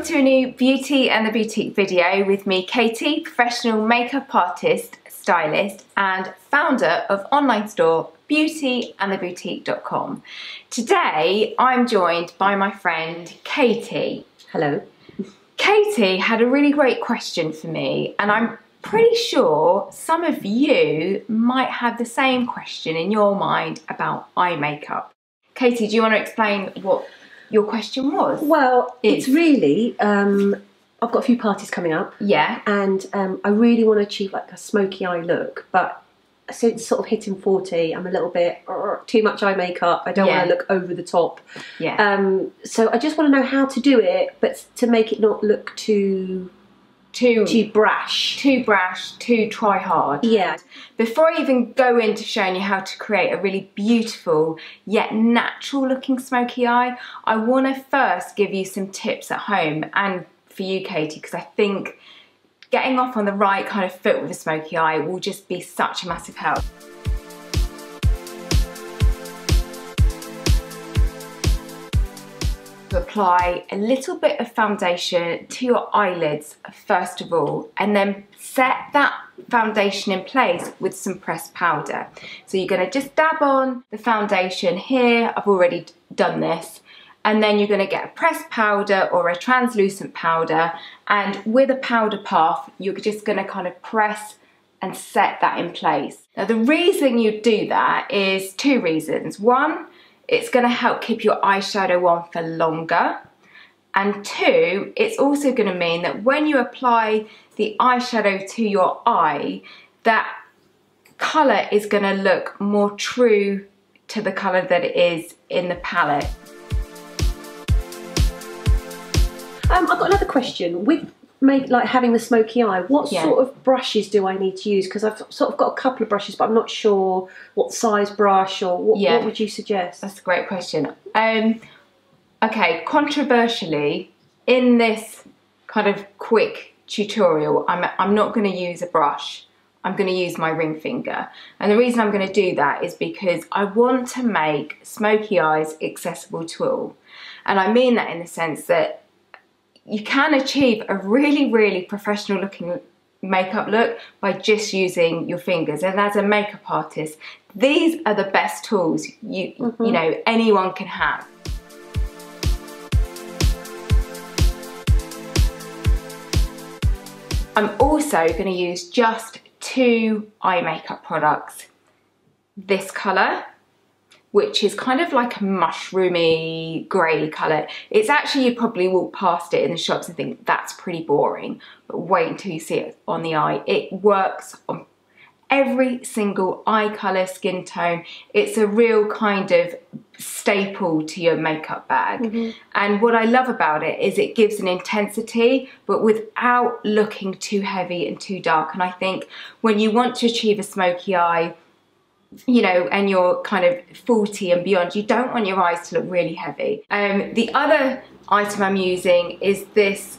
to a new Beauty and the Boutique video with me, Katie, professional makeup artist, stylist and founder of online store beautyandtheboutique.com. Today I'm joined by my friend Katie. Hello. Katie had a really great question for me, and I'm pretty sure some of you might have the same question in your mind about eye makeup. Katie, do you want to explain what your question was? Well, it's really, I've got a few parties coming up. Yeah. And I really want to achieve like a smoky eye look, but since sort of hitting 40, I'm a little bit too much eye makeup. I don't want to look over the top. Yeah. So I just want to know how to do it, but to make it not look too brash. Too brash, too try hard. Yeah. Before I even go into showing you how to create a really beautiful yet natural looking smoky eye, I want to first give you some tips at home and for you, Katie, because I think getting off on the right kind of foot with a smoky eye will just be such a massive help. Apply a little bit of foundation to your eyelids first of all, and then set that foundation in place with some pressed powder. So you're going to just dab on the foundation here. I've already done this. And then you're going to get a pressed powder or a translucent powder, and with a powder puff you're just going to kind of press and set that in place. Now the reason you do that is two reasons. One, it's going to help keep your eyeshadow on for longer, and two, it's also going to mean that when you apply the eyeshadow to your eye, that colour is going to look more true to the colour that it is in the palette. I've got another question. With having the smoky eye, what sort of brushes do I need to use? Because I've sort of got a couple of brushes, but I'm not sure what size brush or what would you suggest? That's a great question. Okay, controversially, in this kind of quick tutorial, I'm not going to use a brush. I'm going to use my ring finger. And the reason I'm going to do that is because I want to make smoky eyes accessible to all. And I mean that in the sense that you can achieve a really, really professional looking makeup look by just using your fingers. And as a makeup artist, these are the best tools you know anyone can have. I'm also going to use just two eye makeup products. This colour, which is kind of like a mushroomy grey colour. It's actually, you probably walk past it in the shops and think that's pretty boring, but wait until you see it on the eye. It works on every single eye colour, skin tone. It's a real kind of staple to your makeup bag. And what I love about it is it gives an intensity, but without looking too heavy and too dark. And I think when you want to achieve a smoky eye, you know, and you're kind of 40 and beyond, you don't want your eyes to look really heavy. The other item I'm using is this.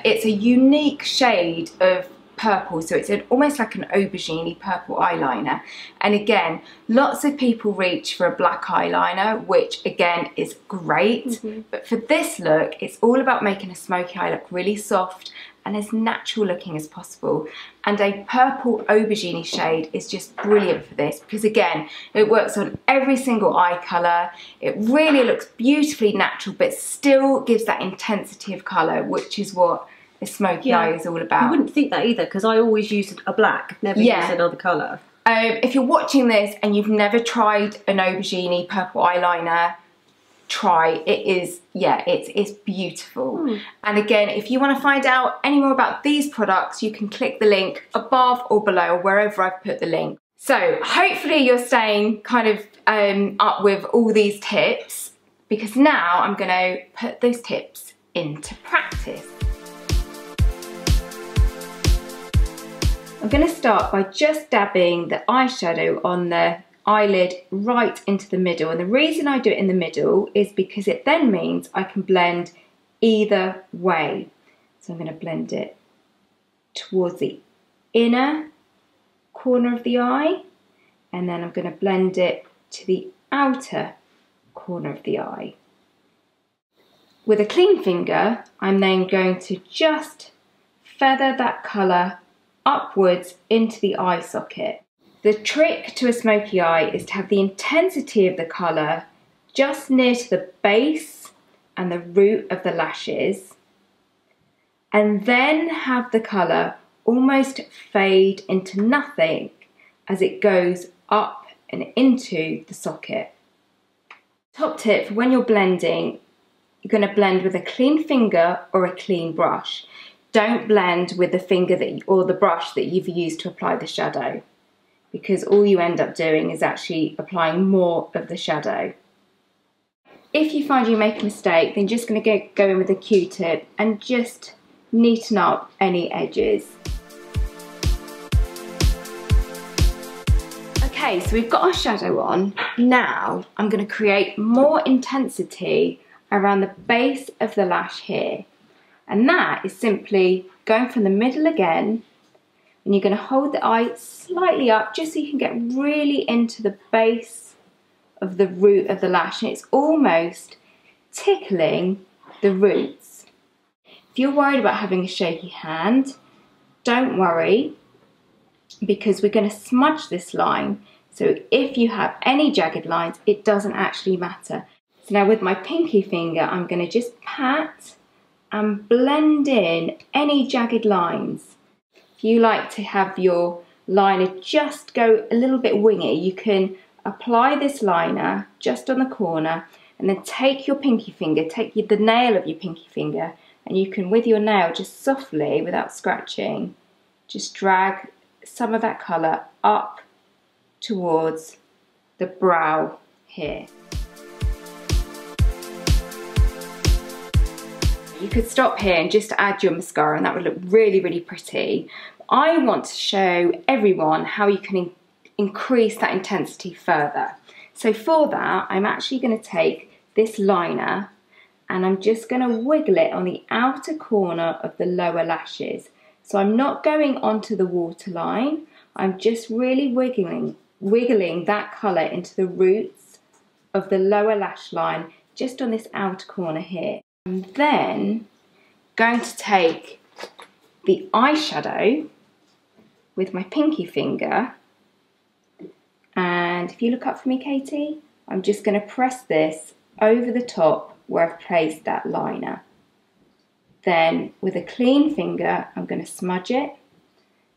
It's a unique shade of purple, so it's almost like an aubergine purple eyeliner. And again, lots of people reach for a black eyeliner, which again is great. But for this look, it's all about making a smoky eye look really soft and as natural looking as possible. And a purple aubergine shade is just brilliant for this because again, it works on every single eye colour. It really looks beautifully natural, but still gives that intensity of colour, which is what a smoky eye is all about. You wouldn't think that either, because I always use a black, never use another colour. If you're watching this and you've never tried an aubergine purple eyeliner, try it. Is it's beautiful. And again, if you want to find out any more about these products, you can click the link above or below, wherever I've put the link. So hopefully you're staying kind of up with all these tips, because now I'm going to put those tips into practice. I'm going to start by just dabbing the eyeshadow on the eyelid right into the middle, and the reason I do it in the middle is because it then means I can blend either way. So I'm going to blend it towards the inner corner of the eye, and then I'm going to blend it to the outer corner of the eye. with a clean finger, I'm then going to just feather that colour upwards into the eye socket. The trick to a smoky eye is to have the intensity of the colour just near to the base and the root of the lashes, and then have the colour almost fade into nothing as it goes up and into the socket. Top tip, when you're blending, you're going to blend with a clean finger or a clean brush. Don't blend with the finger or the brush that you've used to apply the shadow, because all you end up doing is actually applying more of the shadow. If you find you make a mistake, then just going to go in with a Q-tip and just neaten up any edges. Okay, so we've got our shadow on. Now I'm going to create more intensity around the base of the lash here. And that is simply going from the middle again, and you're going to hold the eye slightly up just so you can get really into the base of the root of the lash, and it's almost tickling the roots. If you're worried about having a shaky hand, don't worry, because we're going to smudge this line, so if you have any jagged lines, it doesn't actually matter. So now with my pinky finger, I'm going to just pat and blend in any jagged lines. If you like to have your liner just go a little bit wingy, you can apply this liner just on the corner and then take your pinky finger, take the nail of your pinky finger, and you can, with your nail, just softly, without scratching, just drag some of that colour up towards the brow here. You could stop here and just add your mascara, and that would look really, really pretty. I want to show everyone how you can increase that intensity further. So for that, I'm actually going to take this liner and I'm just going to wiggle it on the outer corner of the lower lashes. So I'm not going onto the waterline, I'm just really wiggling that colour into the roots of the lower lash line, just on this outer corner here. I'm then going to take the eyeshadow with my pinky finger, and if you look up for me, Katie, I'm just going to press this over the top where I've placed that liner. Then with a clean finger, I'm going to smudge it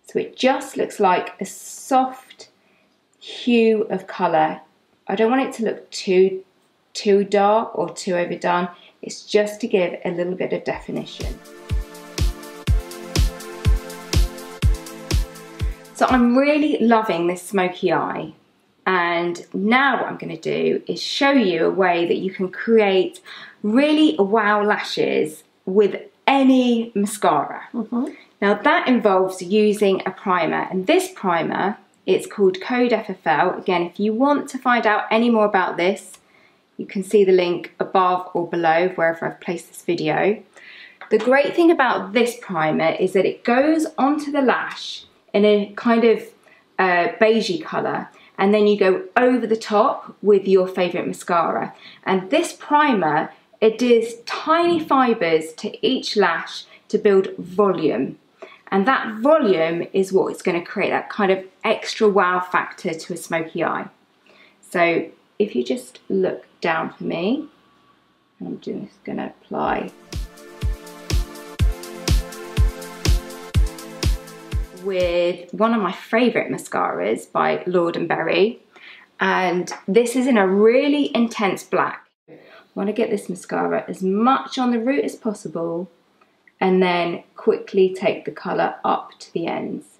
so it just looks like a soft hue of colour. I don't want it to look too dark or too overdone. It's just to give a little bit of definition. So I'm really loving this smoky eye, and now what I'm going to do is show you a way that you can create really wow lashes with any mascara. Now that involves using a primer, and this primer, it's called Code FFL. Again, if you want to find out any more about this, you can see the link above or below wherever I've placed this video. The great thing about this primer is that it goes onto the lash in a kind of beigey colour, and then you go over the top with your favourite mascara. And this primer, it does tiny fibres to each lash to build volume. And that volume is what is going to create that kind of extra wow factor to a smoky eye. So if you just look down for me, I'm just going to apply with one of my favourite mascaras by Lord & Berry, and this is in a really intense black. I want to get this mascara as much on the root as possible and then quickly take the colour up to the ends,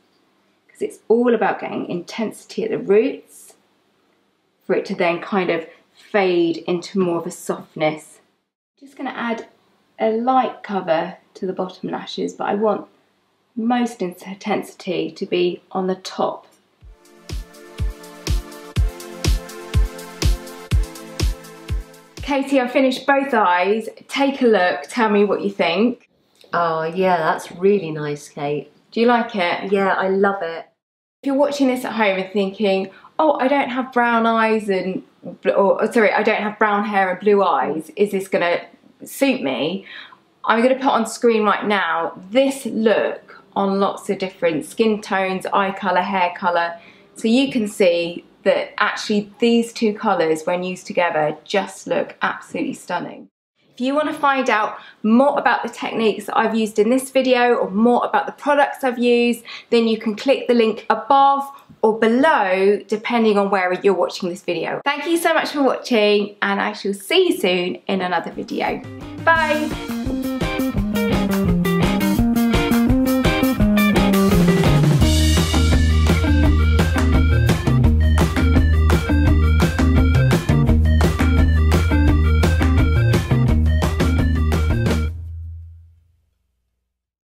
because it's all about getting intensity at the roots for it to then kind of fade into more of a softness. I'm just going to add a light cover to the bottom lashes, but I want most intensity to be on the top. Katie, I finished both eyes. Take a look, tell me what you think. Oh yeah, that's really nice, Kate. Do you like it? Yeah, I love it. If you're watching this at home and thinking, oh, I don't have brown eyes I don't have brown hair and blue eyes, is this gonna suit me, I'm going to put on screen right now this look on lots of different skin tones, eye colour, hair colour, so you can see that actually these two colours when used together just look absolutely stunning. If you want to find out more about the techniques that I've used in this video or more about the products I've used, then you can click the link above or below depending on where you're watching this video. Thank you so much for watching, and I shall see you soon in another video. Bye!